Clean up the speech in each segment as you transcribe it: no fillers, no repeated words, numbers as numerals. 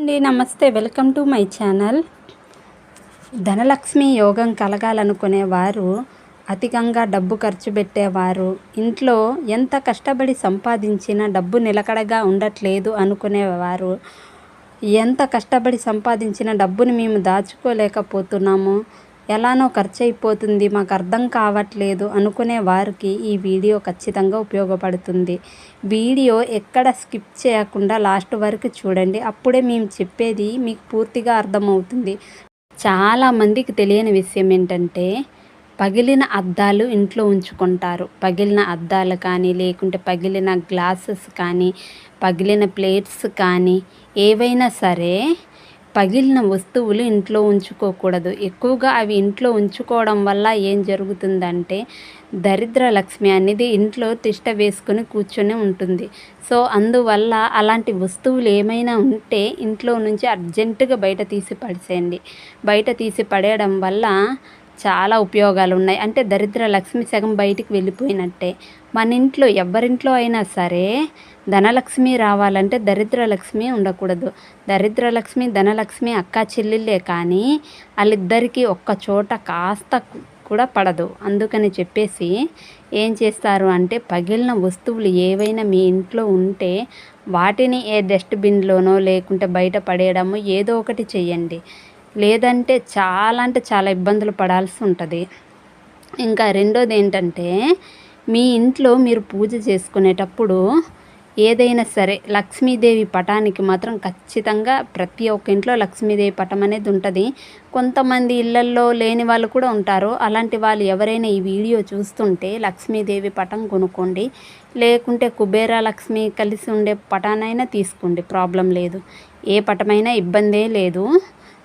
అండి, నమస్తే. Welcome to my channel. Dhanalakshmi యోగం కలగాలనుకునేవారు, అధికంగా డబ్బు ఖర్చు పెట్టేవారు, ఇంట్లో ఎంత కష్టపడి సంపాదించినా డబ్బు నిలకడగా ఉండట్లేదు అనుకునేవారు, ఎంత కష్టపడి సంపాదించిన డబ్బుని మేము దాచుకోలేకపోతున్నాము, ఎలానో ఖర్చు అయిపోతుంది, మాకు అర్థం కావట్లేదు అనుకునే వారికి ఈ వీడియో ఖచ్చితంగా ఉపయోగపడుతుంది. వీడియో ఎక్కడ స్కిప్ చేయకుండా లాస్ట్ వరకు చూడండి. అప్పుడే మేము చెప్పేది మీకు పూర్తిగా అర్థమవుతుంది. చాలామందికి తెలియని విషయం ఏంటంటే, పగిలిన అద్దాలు ఇంట్లో ఉంచుకుంటారు. పగిలిన అద్దాలు కానీ, లేకుంటే పగిలిన గ్లాసెస్ కానీ, పగిలిన ప్లేట్స్ కానీ, ఏవైనా సరే పగిలిన వస్తువులు ఇంట్లో ఉంచుకోకూడదు. ఎక్కువగా అవి ఇంట్లో ఉంచుకోవడం వల్ల ఏం జరుగుతుందంటే, దరిద్ర లక్ష్మి అనేది ఇంట్లో తిష్ట వేసుకొని కూర్చొని ఉంటుంది. సో అందువల్ల అలాంటి వస్తువులు ఏమైనా ఉంటే ఇంట్లో నుంచి అర్జెంటుగా బయట తీసి పడేసేయండి. బయట తీసి పడేయడం వల్ల చాలా ఉపయోగాలు ఉన్నాయి. అంటే దరిద్ర లక్ష్మి సగం బయటికి వెళ్ళిపోయినట్టే. మన ఇంట్లో ఎవరింట్లో అయినా సరే ధనలక్ష్మి రావాలంటే దరిద్ర లక్ష్మి ఉండకూడదు. దరిద్ర లక్ష్మి, ధనలక్ష్మి అక్క చెల్లెళ్ళే, కానీ వాళ్ళిద్దరికీ ఒక్క చోట కాస్త కూడా పడదు. అందుకని చెప్పేసి ఏం చేస్తారు అంటే, పగిలిన వస్తువులు ఏవైనా మీ ఇంట్లో ఉంటే వాటిని ఏ డస్ట్బిన్లోనో లేకుంటే బయట పడేయడమో ఏదో ఒకటి చెయ్యండి. లేదంటే చాలా ఇబ్బందులు పడాల్సి ఉంటుంది. ఇంకా రెండోది ఏంటంటే, మీ ఇంట్లో మీరు పూజ చేసుకునేటప్పుడు ఏదైనా సరే లక్ష్మీదేవి పటానికి మాత్రం ఖచ్చితంగా ప్రతి ఒక్క ఇంట్లో లక్ష్మీదేవి పటం అనేది ఉంటుంది. కొంతమంది ఇళ్లల్లో లేని వాళ్ళు కూడా ఉంటారు. అలాంటి వాళ్ళు ఎవరైనా ఈ వీడియో చూస్తుంటే లక్ష్మీదేవి పటం కొనుక్కోండి. లేకుంటే కుబేర లక్ష్మి కలిసి ఉండే పటానైనా తీసుకోండి, ప్రాబ్లం లేదు. ఏ పటమైనా ఇబ్బందే లేదు.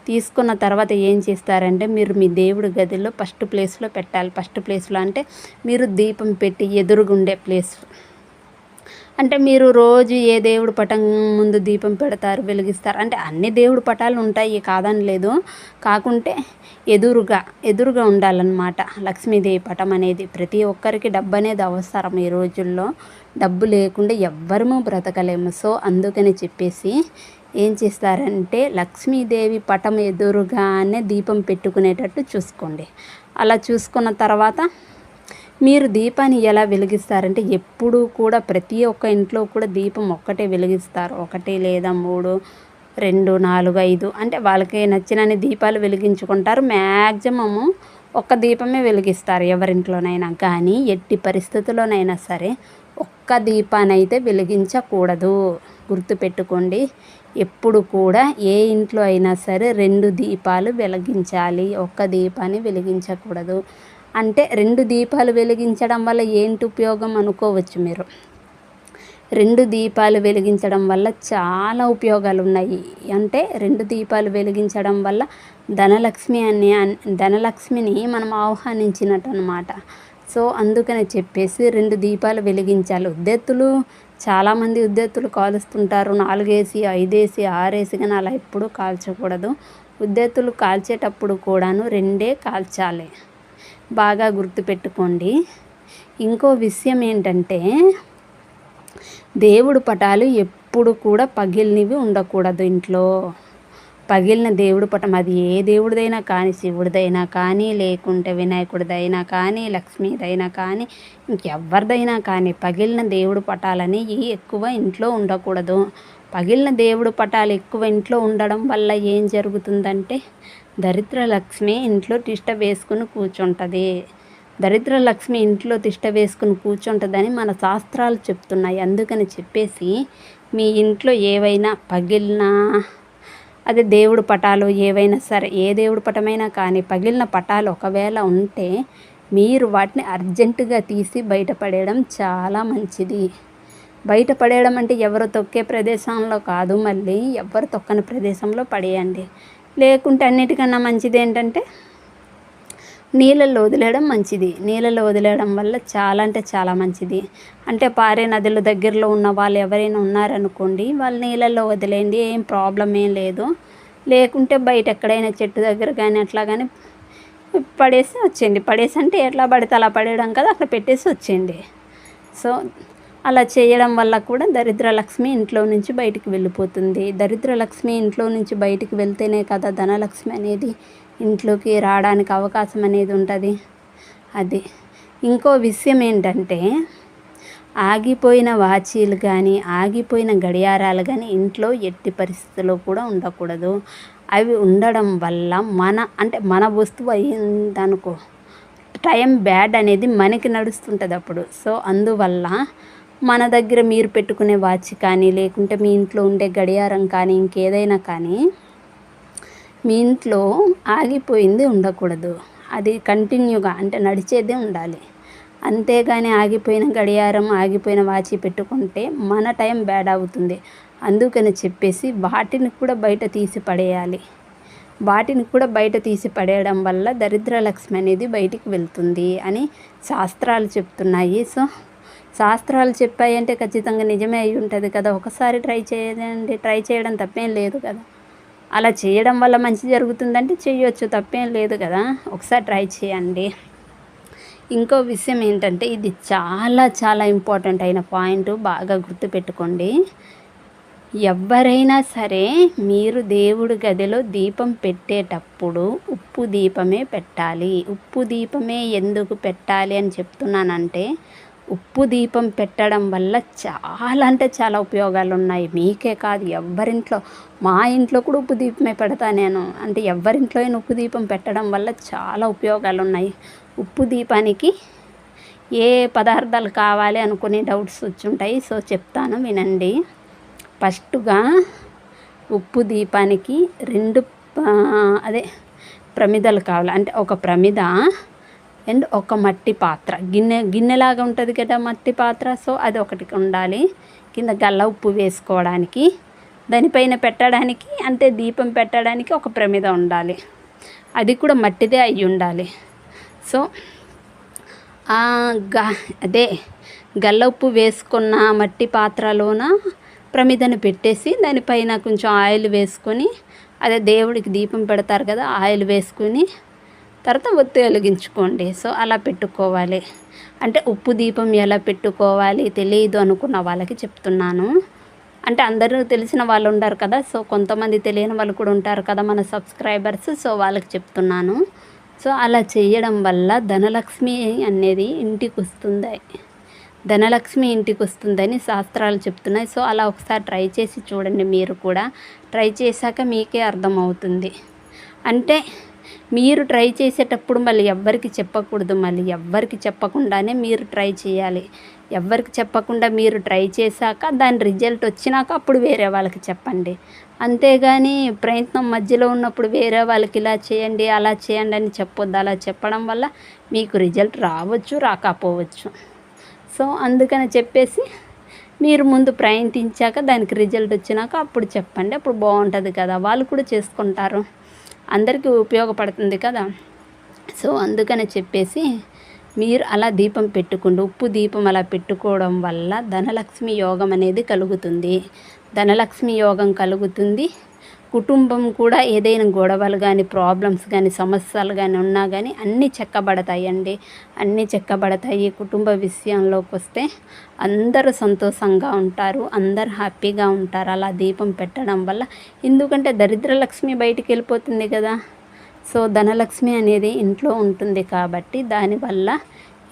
తీసుకున్న తర్వాత ఏం చేస్తారంటే, మీరు మీ దేవుడి గదిలో ఫస్ట్ ప్లేస్లో పెట్టాలి. ఫస్ట్ ప్లేస్లో అంటే మీరు దీపం పెట్టి ఎదురుగుండే ప్లేస్. అంటే మీరు రోజు ఏ దేవుడి పటం ముందు దీపం పెడతారు, వెలిగిస్తారు అంటే అన్ని దేవుడి పటాలు ఉంటాయి, కాదని లేదు. కాకుంటే ఎదురుగా ఉండాలన్నమాట లక్ష్మీదేవి పటం అనేది. ప్రతి ఒక్కరికి డబ్బు అనేది అవసరం ఈ రోజుల్లో. డబ్బు లేకుండా ఎవ్వరము బ్రతకలేము. సో అందుకని చెప్పేసి ఏం చేస్తారంటే, లక్ష్మీదేవి పటం ఎదురుగానే దీపం పెట్టుకునేటట్టు చూసుకోండి. అలా చూసుకున్న తర్వాత మీరు దీపాన్ని ఎలా వెలిగిస్తారంటే, ఎప్పుడూ కూడా ప్రతి ఒక్క ఇంట్లో కూడా దీపం ఒక్కటే వెలిగిస్తారు. 1 లేదా 3, 2, 4, 5 అంటే వాళ్ళకి నచ్చినన్ని దీపాలు వెలిగించుకుంటారు. మ్యాక్సిమము ఒక్క దీపమే వెలిగిస్తారు ఎవరింట్లోనైనా. కానీ ఎట్టి పరిస్థితుల్లోనైనా సరే ఒక్క దీపానైతే వెలిగించకూడదు. గుర్తుపెట్టుకోండి. ఎప్పుడు కూడా ఏ ఇంట్లో అయినా సరే 2 దీపాలు వెలిగించాలి, ఒక్క దీపాన్ని వెలిగించకూడదు. అంటే 2 దీపాలు వెలిగించడం వల్ల ఏంటి ఉపయోగం అనుకోవచ్చు మీరు. 2 దీపాలు వెలిగించడం వల్ల చాలా ఉపయోగాలు ఉన్నాయి. అంటే 2 దీపాలు వెలిగించడం వల్ల ధనలక్ష్మిని మనం ఆహ్వానించినట్టు అనమాట. సో అందుకని చెప్పేసి 2 దీపాలు వెలిగించాలి. చాలామంది ఉద్దెత్తులు కాలుస్తుంటారు. 4 వేసి, 5 వేసి, 6 వేసి, కానీ అలా ఎప్పుడూ కాల్చకూడదు. ఉద్దెత్తులు కాల్చేటప్పుడు కూడాను 2 కాల్చాలి. బాగా గుర్తుపెట్టుకోండి. ఇంకో విషయం ఏంటంటే, దేవుడు పటాలు ఎప్పుడు కూడా పగిలినవి ఉండకూడదు ఇంట్లో. పగిలిన దేవుడు పటం, అది ఏ దేవుడిదైనా కానీ, శివుడిదైనా కానీ, లేకుంటే వినాయకుడిదైనా కానీ, లక్ష్మీదైనా కానీ, ఇంకెవరిదైనా కానీ, పగిలిన దేవుడు పటాలని ఎక్కువ ఇంట్లో ఉండకూడదు. పగిలిన దేవుడు పటాలు ఎక్కువ ఇంట్లో ఉండడం వల్ల ఏం జరుగుతుందంటే, దరిద్ర లక్ష్మి ఇంట్లో తిష్ట వేసుకుని కూర్చుంటుంది. దరిద్ర లక్ష్మి ఇంట్లో తిష్ట వేసుకుని కూర్చుంటుందని మన శాస్త్రాలు చెప్తున్నాయి. అందుకని చెప్పేసి మీ ఇంట్లో ఏవైనా పగిలిన అదే దేవుడు పటాలు ఏవైనా సరే, ఏ దేవుడు పటమైనా కానీ పగిలిన పటాలు ఒకవేళ ఉంటే మీరు వాటిని అర్జెంటుగా తీసి బయటపడేయడం చాలా మంచిది. బయటపడేయడం అంటే ఎవరు తొక్కే ప్రదేశంలో కాదు, మళ్ళీ ఎవరు తొక్కని ప్రదేశంలో పడేయండి. లేకుంటే అన్నిటికన్నా మంచిది ఏంటంటే నీళ్ళల్లో వదిలేయడం మంచిది. నీళ్ళల్లో వదిలేయడం వల్ల చాలా మంచిది. అంటే పారే నదుల దగ్గరలో ఉన్న వాళ్ళు ఎవరైనా ఉన్నారనుకోండి, వాళ్ళు నీళ్ళల్లో వదిలేయండి, ఏం ప్రాబ్లం ఏం లేదు. లేకుంటే బయట ఎక్కడైనా చెట్టు దగ్గర కానీ అట్లా కానీ పడేసి వచ్చేయండి. పడేసి అంటే ఎట్లా పడితే అలా పడేయడం కదా, అక్కడ పెట్టేసి వచ్చేయండి. సో అలా చేయడం వల్ల కూడా దరిద్ర లక్ష్మి ఇంట్లో నుంచి బయటికి వెళ్ళిపోతుంది. దరిద్ర లక్ష్మి ఇంట్లో నుంచి బయటికి వెళ్తేనే కదా ధనలక్ష్మి అనేది ఇంట్లోకి రావడానికి అవకాశం అనేది ఉంటుంది. అది ఇంకో విషయం ఏంటంటే, ఆగిపోయిన వాచీలు కానీ ఆగిపోయిన గడియారాలు కానీ ఇంట్లో ఎట్టి పరిస్థితుల్లో కూడా ఉండకూడదు. అవి ఉండడం వల్ల మన వస్తువు అయిందనుకో, టైం బ్యాడ్ అనేది మనకి నడుస్తుంటుంది అప్పుడు. సో అందువల్ల మన దగ్గర మీరు పెట్టుకునే వాచ్ కానీ లేకుంటే మీ ఇంట్లో ఉండే గడియారం కానీ ఇంకేదైనా కానీ మీ ఇంట్లో ఆగిపోయింది ఉండకూడదు. అది కంటిన్యూగా అంటే నడిచేదే ఉండాలి. అంతేగాని ఆగిపోయిన గడియారం ఆగిపోయిన వాచి పెట్టుకుంటే మన టైం బ్యాడ్ అవుతుంది. అందుకని చెప్పేసి వాటిని కూడా బయట తీసి పడేయాలి. వాటిని కూడా బయట తీసి పడేయడం వల్ల దరిద్ర లక్ష్మి అనేది బయటికి వెళ్తుంది అని శాస్త్రాలు చెప్తున్నాయి. సో శాస్త్రాలు చెప్పాయి అంటే ఖచ్చితంగా నిజమే అయి ఉంటుంది కదా. ఒకసారి ట్రై చేయండి, ట్రై చేయడం తప్పేం లేదు కదా. అలా చేయడం వల్ల మంచి జరుగుతుందంటే చేయొచ్చు, తప్పేం లేదు కదా. ఒకసారి ట్రై చేయండి. ఇంకో విషయం ఏంటంటే, ఇది చాలా చాలా ఇంపార్టెంట్ అయిన పాయింట్, బాగా గుర్తుపెట్టుకోండి. ఎవరైనా సరే మీరు దేవుడి గదిలో దీపం పెట్టేటప్పుడు ఉప్పు దీపమే పెట్టాలి. ఉప్పు దీపమే ఎందుకు పెట్టాలి అని చెప్తున్నానంటే, ఉప్పు దీపం పెట్టడం వల్ల చాలా అంటే చాలా ఉపయోగాలు ఉన్నాయి. మీకే కాదు, ఎవరింట్లో, మా ఇంట్లో కూడా ఉప్పు దీపమే పెడతా నేను. అంటే ఎవరింట్లో అయినా ఉప్పు దీపం పెట్టడం వల్ల చాలా ఉపయోగాలు ఉన్నాయి. ఉప్పు దీపానికి ఏ పదార్థాలు కావాలి అనుకునే డౌట్స్ వచ్చుంటాయి. సో చెప్తాను వినండి. ఫస్టుగా ఉప్పు దీపానికి 2 ప్రమిదలు కావాలి. అంటే ఒక ప్రమిద అండ్ ఒక మట్టి పాత్ర, గిన్నెలాగా ఉంటుంది కదా మట్టి పాత్ర. సో అది ఒకటి ఉండాలి. కింద గల్ల ఉప్పు వేసుకోవడానికి, దానిపైన పెట్టడానికి అంటే దీపం పెట్టడానికి ఒక ప్రమిద ఉండాలి. అది కూడా మట్టిదే అయి ఉండాలి. సో గల్ల ఉప్పు వేసుకున్న మట్టి పాత్రలోన ప్రమిదను పెట్టేసి దానిపైన కొంచెం ఆయిల్ వేసుకొని, అదే దేవుడికి దీపం పెడతారు కదా, ఆయిల్ వేసుకొని తర్వాత ఒత్తి వెలిగించుకోండి. సో అలా పెట్టుకోవాలి. అంటే ఉప్పు దీపం ఎలా పెట్టుకోవాలి తెలియదు అనుకున్న వాళ్ళకి చెప్తున్నాను. అంటే అందరూ తెలిసిన వాళ్ళు ఉంటారు కదా, సో కొంతమంది తెలియని వాళ్ళు కూడా ఉంటారు కదా మన సబ్స్క్రైబర్స్. సో వాళ్ళకి చెప్తున్నాను. సో అలా చేయడం వల్ల ధనలక్ష్మి అనేది ఇంటికి వస్తుంది. ధనలక్ష్మి ఇంటికి వస్తుందని శాస్త్రాలు చెప్తున్నాయి. సో అలా ఒకసారి ట్రై చేసి చూడండి. మీరు కూడా ట్రై చేశాక మీకే అర్థమవుతుంది. అంటే మీరు ట్రై చేసేటప్పుడు మళ్ళీ ఎవ్వరికి చెప్పకూడదు. మళ్ళీ ఎవ్వరికి చెప్పకుండానే మీరు ట్రై చేయాలి. ఎవ్వరికి చెప్పకుండా మీరు ట్రై చేశాక దాని రిజల్ట్ వచ్చినాక అప్పుడు వేరే వాళ్ళకి చెప్పండి. అంతేగాని ప్రయత్నం మధ్యలో ఉన్నప్పుడు వేరే వాళ్ళకి ఇలా చేయండి అలా చేయండి అని చెప్పొద్దు. అలా చెప్పడం వల్ల మీకు రిజల్ట్ రావచ్చు, రాకపోవచ్చు. సో అందుకని చెప్పేసి మీరు ముందు ప్రయత్నించాక దానికి రిజల్ట్ వచ్చినాక అప్పుడు చెప్పండి. అప్పుడు బాగుంటుంది కదా, వాళ్ళు కూడా చేసుకుంటారు, అందరికీ ఉపయోగపడుతుంది కదా. సో అందుకని చెప్పేసి మీరు అలా దీపం పెట్టుకోండి. ఉప్పు దీపం అలా పెట్టుకోవడం వల్ల ధనలక్ష్మి యోగం అనేది కలుగుతుంది. ధనలక్ష్మి యోగం కలుగుతుంది. కుటుంబం కూడా ఏదైనా గొడవలు కానీ ప్రాబ్లమ్స్ కానీ సమస్యలు కానీ ఉన్నా కానీ అన్నీ చెక్కబడతాయండి. అన్నీ చెక్కబడతాయి. కుటుంబ విషయంలోకి వస్తే అందరూ సంతోషంగా ఉంటారు, అందరూ హ్యాపీగా ఉంటారు అలా దీపం పెట్టడం వల్ల. ఎందుకంటే దరిద్ర లక్ష్మి బయటికి వెళ్ళిపోతుంది కదా. సో ధనలక్ష్మి అనేది ఇంట్లో ఉంటుంది కాబట్టి దానివల్ల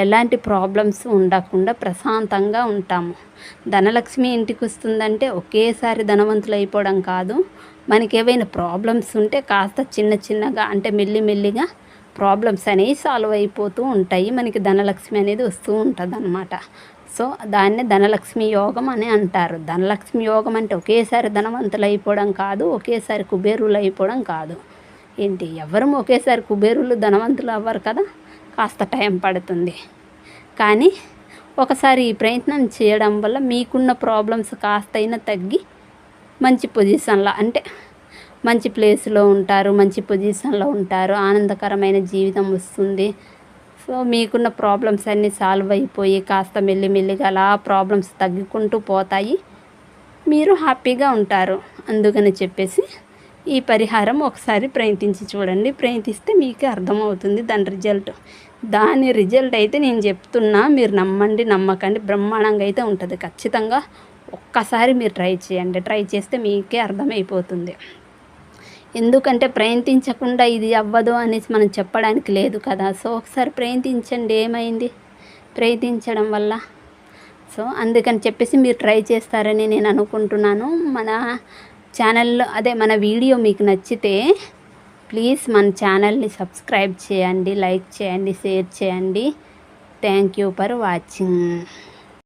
ఎలాంటి ప్రాబ్లమ్స్ ఉండకుండా ప్రశాంతంగా ఉంటాము. ధనలక్ష్మి ఇంటికి వస్తుందంటే ఒకేసారి ధనవంతులు అయిపోవడం కాదు. మనకి ఏవైనా ప్రాబ్లమ్స్ ఉంటే కాస్త చిన్నగా అంటే మెల్లిమెల్లిగా ప్రాబ్లమ్స్ అనేవి సాల్వ్ అయిపోతూ ఉంటాయి. మనకి ధనలక్ష్మి అనేది వస్తూ ఉంటుంది అన్నమాట. సో దాన్నే ధనలక్ష్మి యోగం అని అంటారు. ధనలక్ష్మి యోగం అంటే ఒకేసారి ధనవంతులు అయిపోవడం కాదు, ఒకేసారి కుబేరులు అయిపోవడం కాదు. ఏంటి, ఎవరు ఒకేసారి కుబేరులు ధనవంతులు అవ్వరు కదా, కాస్త టైం పడుతుంది. కానీ ఒకసారి ఈ ప్రయత్నం చేయడం వల్ల మీకున్న ప్రాబ్లమ్స్ కాస్తైనా తగ్గి మంచి పొజిషన్లో అంటే మంచి ప్లేస్లో ఉంటారు, మంచి పొజిషన్లో ఉంటారు, ఆనందకరమైన జీవితం వస్తుంది. సో మీకున్న ప్రాబ్లమ్స్ అన్నీ సాల్వ్ అయిపోయి కాస్త మెల్లిమెల్లిగా అలా ప్రాబ్లమ్స్ తగ్గుకుంటూ పోతాయి, మీరు హ్యాపీగా ఉంటారు. అందుకని చెప్పేసి ఈ పరిహారం ఒకసారి ప్రయత్నించి చూడండి. ప్రయత్నిస్తే మీకే అర్థమవుతుంది దాని రిజల్ట్ అయితే నేను చెప్తున్నా, మీరు నమ్మండి నమ్మకండి, బ్రహ్మాండంగా అయితే ఉంటుంది. ఖచ్చితంగా ఒక్కసారి మీరు ట్రై చేయండి. ట్రై చేస్తే మీకే అర్థమైపోతుంది. ఎందుకంటే ప్రయత్నించకుండా ఇది అవ్వదు అనేసి మనం చెప్పడానికి లేదు కదా. సో ఒకసారి ప్రయత్నించండి, ఏమైంది ప్రయత్నించడం వల్ల. సో అందుకని చెప్పేసి మీరు ట్రై చేస్తారని నేను అనుకుంటున్నాను. మన ఛానల్లో మన వీడియో మీకు నచ్చితే ప్లీజ్ మన ఛానల్ని సబ్స్క్రైబ్ చేయండి, లైక్ చేయండి, షేర్ చేయండి. Thank you for watching.